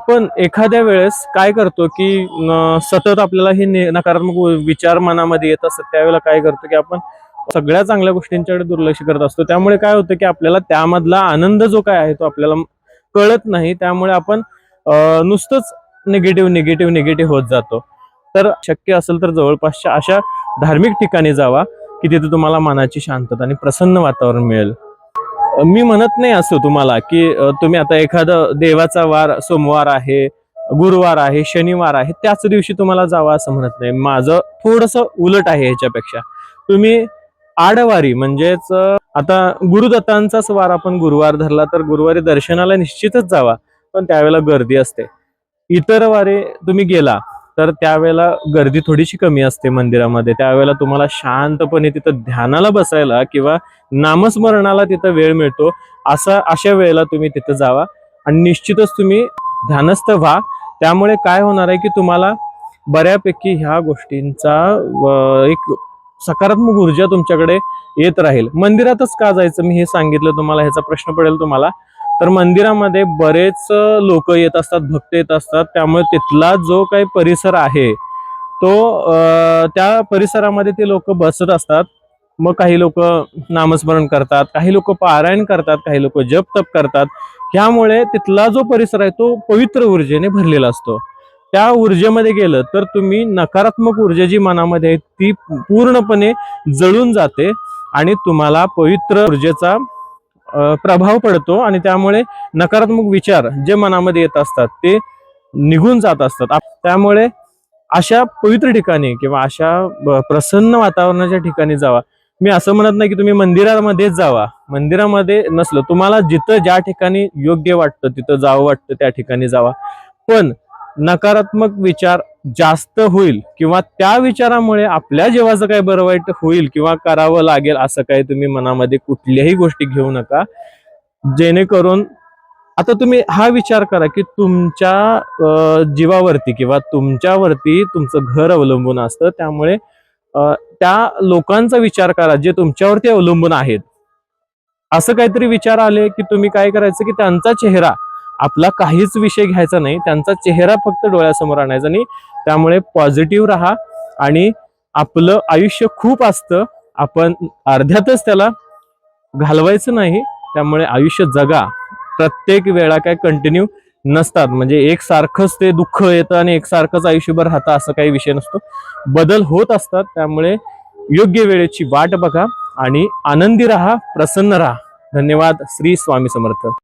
आपण एखाद्या वेळेस काय करतो की सतत आपल्याला हे नकारात्मक विचार मनामध्ये येत असतात, त्यावेळेला काय करतो की आपण सगळ्या चांगल्या गोष्टींच्याकडे दुर्लक्ष करत असतो. त्यामुळे काय होतं की आपल्याला त्यामधला आनंद जो काय आहे तो आपल्याला कळत नाही. त्यामुळे आपण नुसतंच निगेटिव्ह निगेटिव्ह निगेटिव्ह होत जातो. तर शक्य असेल तर जवळपासच्या अशा धार्मिक ठिकाणी जावा की तिथे तुम्हाला मनाची शांतता आणि प्रसन्न वातावरण मिळेल. मी म्हणत नाही असं तुम्हाला की तुम्ही आता एखादं देवाचा वार सोमवार आहे, गुरुवार आहे, शनिवार आहे, त्याच दिवशी तुम्हाला जावा असं म्हणत नाही. माझं थोडंसं उलट आहे ह्याच्यापेक्षा. तुम्ही आडवारी म्हणजेच आता गुरुदत्तांचाच वार आपण गुरुवार धरला तर गुरुवारी दर्शनाला निश्चितच जावा, पण त्यावेळेला गर्दी असते. इतर वारी तुम्ही गेला तर त्यावेळेला गर्दी थोडीशी कमी असते मंदिरामध्ये. त्यावेळेला तुम्हाला शांतपणे तिथं ध्यानाला बसायला किंवा नामस्मरणाला तिथं वेळ मिळतो. अशा वेळेला तुम्ही तिथं जावा आणि निश्चितच तुम्ही ध्यानस्थ व्हा. त्यामुळे काय होणार आहे की तुम्हाला बऱ्यापैकी ह्या गोष्टींचा एक सकारात्मक ऊर्जा तुमच्याकडे येत राहील. मंदिरातच का जायचं मी हे सांगितलं तुम्हाला, ह्याचा प्रश्न पडेल तुम्हाला. तर मंदिरामध्ये बरेच लोक येत असतात, भक्त येत असतात. त्यामुळे तिथला जो काही परिसर आहे तो त्या परिसरामध्ये ते लोक बसत असतात. मग काही लोक नामस्मरण करतात, काही लोक पारायण करतात, काही लोक जप तप करतात. ह्यामुळे तिथला जो परिसर आहे तो पवित्र ऊर्जेने भरलेला असतो. त्या ऊर्जेमध्ये गेलं तर तुम्ही नकारात्मक ऊर्जा जी मनामध्ये आहे ती पूर्णपणे जळून जाते आणि तुम्हाला पवित्र ऊर्जेचा प्रभाव पडतो आणि त्यामुळे नकारात्मक विचार जे मनामध्ये येत असतात ते निघून जात असतात. त्यामुळे अशा पवित्र ठिकाणी किंवा अशा प्रसन्न वातावरणाच्या ठिकाणी जावा. मी असं म्हणत नाही की तुम्ही मंदिरामध्येच जावा. मंदिरामध्ये नसलं, तुम्हाला जिथं ज्या ठिकाणी योग्य वाटतं तिथं जावं वाटतं त्या ठिकाणी जावा. पण नकारात्मक विचार जास्त होईल किंवा त्या विचारामुळे आपल्या जीवाचं काही बरं वाईट होईल किंवा करावं लागेल असं काही तुम्ही मनामध्ये कुठल्याही गोष्टी घेऊ नका. जेणेकरून आता तुम्ही हा विचार करा की तुमच्या जीवावरती किंवा तुमच्यावरती तुमचं घर अवलंबून असतं. त्यामुळे त्या लोकांचा विचार करा जे तुमच्यावरती अवलंबून आहेत. असं काहीतरी विचार आले की तुम्ही काय करायचं की त्यांचा चेहरा, आपला काहीच विषय घ्यायचा नाही, त्यांचा चेहरा फक्त डोळ्यासमोर आणायचा नाही. त्यामुळे पॉझिटिव्ह राहा आणि आपलं आयुष्य खूप असतं, आपण अर्ध्यातच त्याला घालवायचं नाही. त्यामुळे आयुष्य जगा. प्रत्येक वेळा काय कंटिन्यू नसतात, म्हणजे एकसारखंच ते दुःख येतं आणि एकसारखंच आयुष्यभर राहतं असं काही विषय नसतो. बदल होत असतात. त्यामुळे योग्य वेळेची वाट बघा आणि आनंदी राहा, प्रसन्न राहा. धन्यवाद. श्री स्वामी समर्थ.